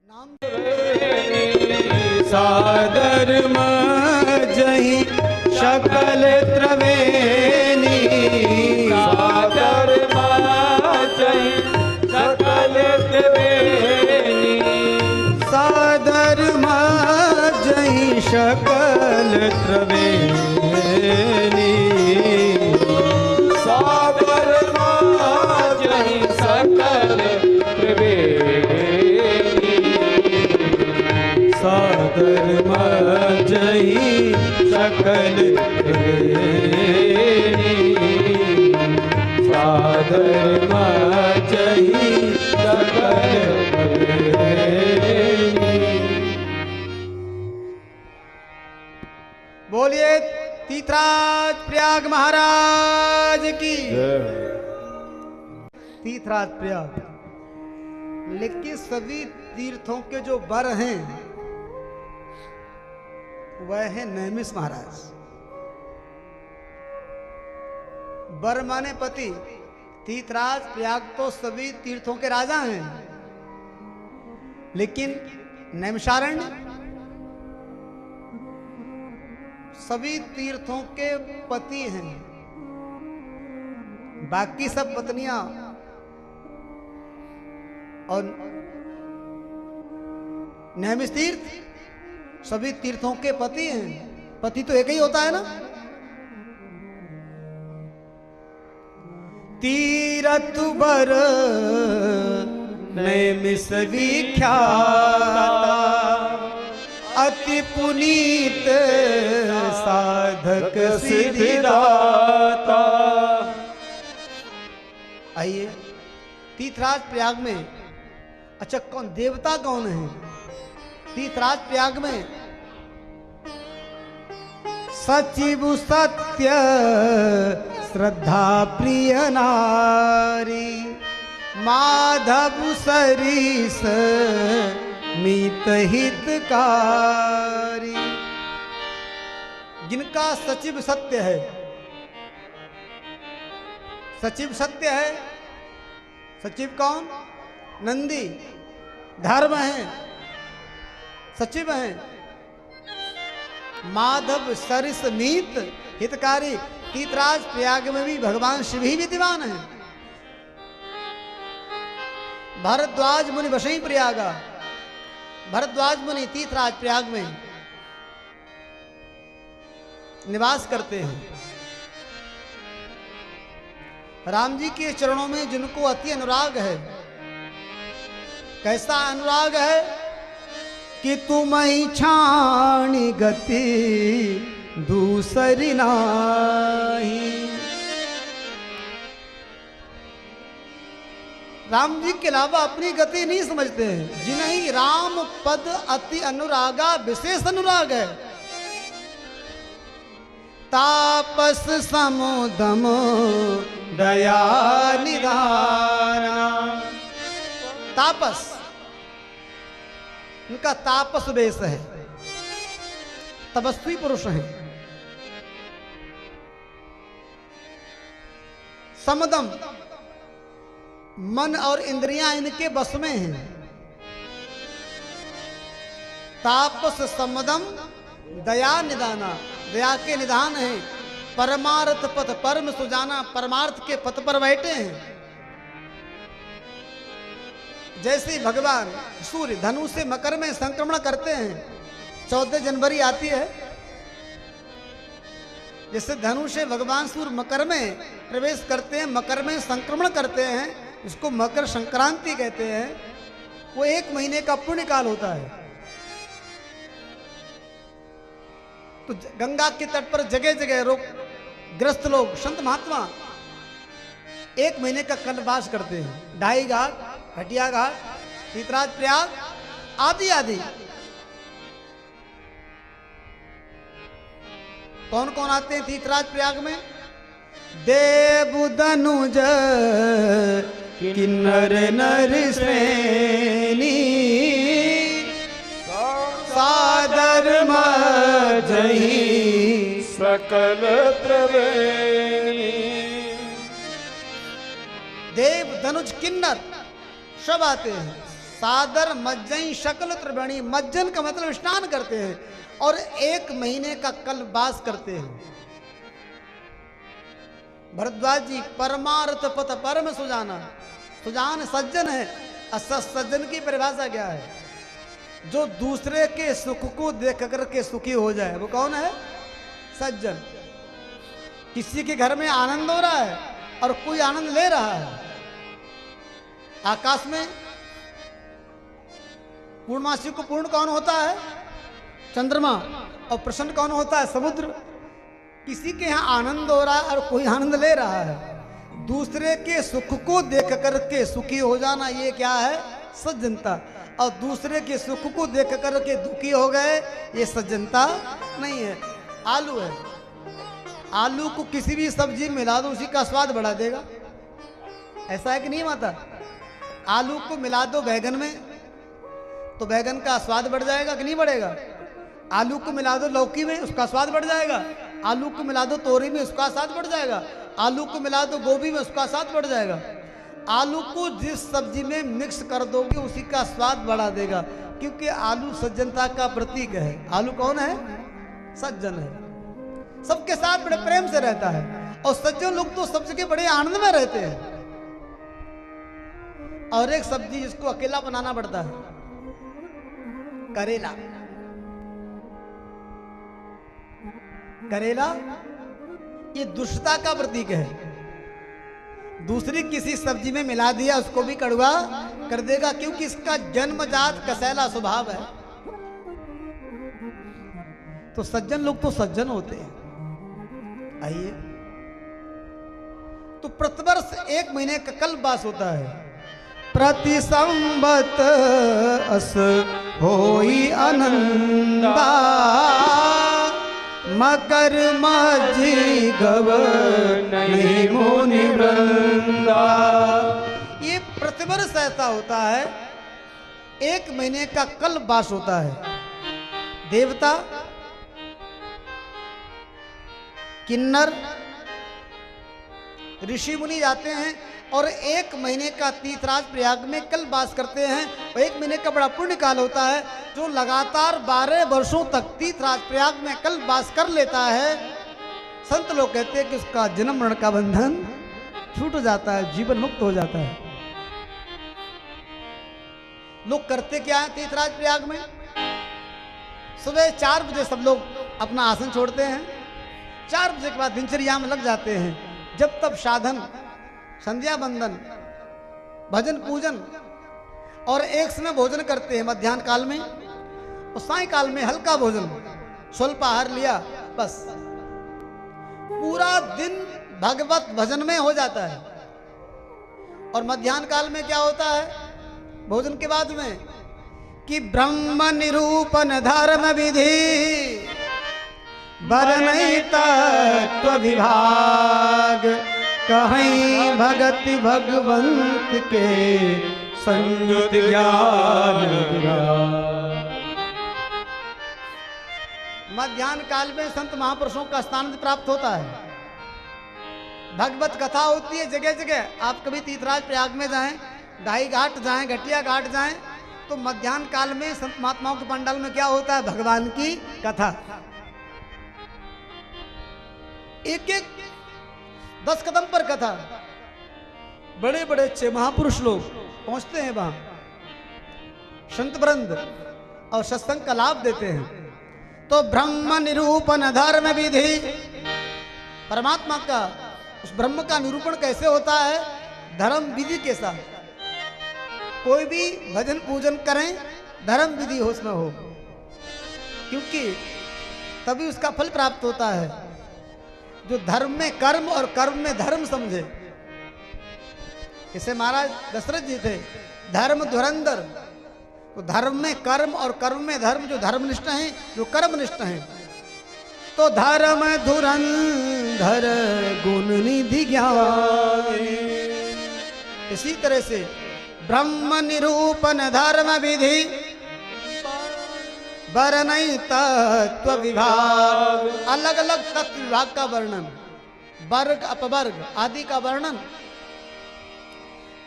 नाम सादर मजहि शकल त्रवेणी, सादर मजहि सकल त्रिवेणी, सादर मजहि शकल त्रवेणी, सादर मजहि सकल त्रिवेणी, सादर मजहि सकल त्रिवेणी, सादर मजहि सकल त्रिवेणी। बोलिए तीर्थराज प्रयाग महाराज की। तीर्थराज प्रयाग, लेकिन सभी तीर्थों के जो वर हैं वह है नैमिष महाराज। वर माने पति। तीर्थराज प्रयाग तो सभी तीर्थों के राजा हैं, लेकिन नैमिषारण्य सभी तीर्थों के पति हैं। बाकी सब पत्नियां और नैमिष तीर्थ सभी तीर्थों के पति हैं। पति तो एक ही होता है ना। तीरथ वर नैमिष विख्याता, अति पुनीत साधक सिद्धिदाता। आइए तीर्थराज प्रयाग में, अच्छा कौन देवता कौन है तीर्थराज प्रयाग में? सचिव सत्य श्रद्धा प्रिय नारी, माधव सरीस मीत हितकारी। जिनका सचिव सत्य है, सचिव सत्य है। सचिव कौन? नंदी। धर्म है, सचिव है। माधव सरिस मीत हितकारी। तीर्थराज प्रयाग में भी भगवान शिव ही विद्यमान है। भरद्वाज मुनि बसई प्रयागा। भरद्वाज मुनि तीर्थराज प्रयाग में निवास करते हैं। राम जी के चरणों में जिनको अति अनुराग है। कैसा अनुराग है कि तुम ही छाणी गति दूसरी नाही। राम जी के अलावा अपनी गति नहीं समझते हैं। जिन्हीं राम पद अति अनुरागा विशेष अनुराग है। तापस समुदम दया निधाना। तापस, उनका तापस वेश है, तपस्वी पुरुष है। समदम, मन और इंद्रियां इनके बस में हैं। तापस समदम दया निदाना, दया के निधान है। परमार्थ पथ परम सुजाना, परमार्थ के पथ पर बैठे हैं। जैसे भगवान सूर्य धनु से मकर में संक्रमण करते हैं, 14 जनवरी आती है, जैसे धनु से भगवान सूर्य मकर में प्रवेश करते हैं, मकर में संक्रमण करते हैं, इसको मकर संक्रांति कहते हैं। वो 1 महीने का पुण्य काल होता है। तो गंगा के तट पर जगह जगह ग्रस्त लोग, संत महात्मा 1 महीने का कल्पवास करते हैं। ढाई घाट, हटिया घाट, तीर्थराज प्रयाग आदि आदि। कौन कौन आते हैं तीर्थराज प्रयाग में? देव दनुज किन्नर नर श्रेणी, सादर मजहि सकल त्रिवेणी। देव धनुष किन्नर सब आते हैं। सादर मज्जन शकल त्रिवेणी, मज्जन का मतलब स्नान करते हैं और 1 महीने का कल्पवास करते हैं। भरद्वाज जी परमार्थ पथ परम सुजाना, सुजान सज्जन है। सज्जन की परिभाषा क्या है? जो दूसरे के सुख को देख करके सुखी हो जाए, वो कौन है? सज्जन। किसी के घर में आनंद हो रहा है और कोई आनंद ले रहा है। आकाश में पूर्णमासी को पूर्ण कौन होता है? चंद्रमा। और प्रसन्न कौन होता है? समुद्र। किसी के यहाँ आनंद हो रहा है और कोई आनंद ले रहा है। दूसरे के सुख को देख करके सुखी हो जाना, ये क्या है? सज्जनता। और दूसरे के सुख को देख करके दुखी हो गए, ये सज्जनता नहीं है। आलू है, आलू को किसी भी सब्जी में मिला दो, उसी का स्वाद बढ़ा देगा। ऐसा है कि नहीं माता? आलू को मिला दो बैगन में तो बैगन का स्वाद बढ़ जाएगा कि नहीं बढ़ेगा? आलू को मिला दो लौकी में, उसका स्वाद बढ़ जाएगा। आलू को मिला दो तोरी में, उसका स्वाद बढ़ जाएगा। आलू को मिला दो गोभी में, उसका स्वाद बढ़ जाएगा। आलू को जिस सब्जी में मिक्स कर दोगे उसी का स्वाद बढ़ा देगा, क्योंकि आलू सज्जनता का प्रतीक है। आलू कौन है? सज्जन है। सबके साथ बड़े प्रेम से रहता है और सज्जन लोग तो सब जगह बड़े आनंद में रहते हैं। और एक सब्जी जिसको अकेला बनाना पड़ता है, करेला। करेला ये दुष्टता का प्रतीक है। दूसरी किसी सब्जी में मिला दिया, उसको भी कड़वा कर देगा, क्योंकि इसका जन्मजात कसैला स्वभाव है। तो सज्जन लोग तो सज्जन होते हैं। आइए, तो प्रतिवर्ष 1 महीने का कल्पवास होता है। प्रति संवत अस होई आनंदा, मकर माझी गव नहीं मुनि वृंदा। ये प्रतिवर्ष ऐसा होता है, 1 महीने का कल्पवास होता है। देवता, किन्नर, ऋषि मुनि जाते हैं और 1 महीने का तीर्थराज प्रयाग में कल्पवास करते हैं। और 1 महीने का बड़ा पुण्य काल होता है। जो लगातार 12 वर्षों तक तीर्थराज प्रयाग में कल्पवास कर लेता है, संत लोग कहते हैं कि उसका जन्म मरण का बंधन छूट जाता है, जीवन मुक्त हो जाता है। लोग करते क्या है तीर्थराज प्रयाग में? सुबह 4 बजे सब लोग अपना आसन छोड़ते हैं। 4 बजे के बाद दिनचर्या में लग जाते हैं। जब तब साधन, संध्या बंदन, भजन पूजन और एक समय भोजन करते हैं मध्याह्न काल में, और साय काल में हल्का भोजन, स्वल्पाहार लिया, बस पूरा दिन भगवत भजन में हो जाता है। और मध्याह्न काल में क्या होता है भोजन के बाद में? कि ब्रह्म निरूपण धर्म विधि बरनई तत्व विभाग, कहीं भगति भगवंत के संयुत ज्ञान विराग। मध्याह्न काल में संत महापुरुषों का स्थान प्राप्त होता है। भगवत कथा होती है जगह जगह। आप कभी तीर्थराज प्रयाग में जाएं, ढाई घाट जाएं, घटिया घाट जाएं, तो मध्याह्न काल में संत महात्माओं के पंडाल में क्या होता है? भगवान की कथा। एक 10 कदम पर कथा। बड़े बड़े अच्छे महापुरुष लोग पहुंचते हैं वहां, संत वृंद, और सत्संग का लाभ देते हैं। तो ब्रह्म निरूपण धर्म विधि, परमात्मा का, उस ब्रह्म का निरूपण कैसे होता है? धर्म विधि के साथ। कोई भी भजन पूजन करें, धर्म विधि हो उसमें हो, क्योंकि तभी उसका फल प्राप्त होता है। जो धर्म में कर्म और कर्म में धर्म समझे। इसे महाराज दशरथ जी थे धर्म धुरंधर। तो धर्म में कर्म और कर्म में धर्म, जो धर्मनिष्ठ हैं, जो कर्मनिष्ठ हैं। तो धर्म धुरंधर गुण निधि ज्ञान। इसी तरह से ब्रह्म निरूपण धर्म विधि वर्णय तत्व विभाग। अलग अलग तत्व विभाग का वर्णन, वर्ग अपवर्ग आदि का वर्णन।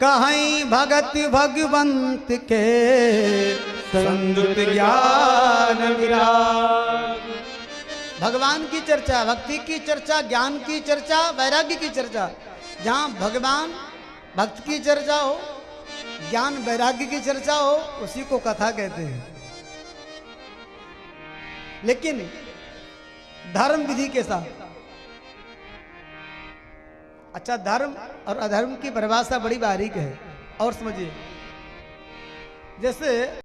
कहीं भगत भगवंत के संयुत ज्ञान विराग। भगवान की चर्चा, भक्ति की चर्चा, ज्ञान की चर्चा, वैराग्य की चर्चा। जहाँ भगवान भक्त की चर्चा हो, ज्ञान वैराग्य की चर्चा हो, उसी को कथा कहते हैं। लेकिन धर्म विधि के साथ। अच्छा, धर्म और अधर्म की परिभाषा बड़ी बारीक है। और समझिए, जैसे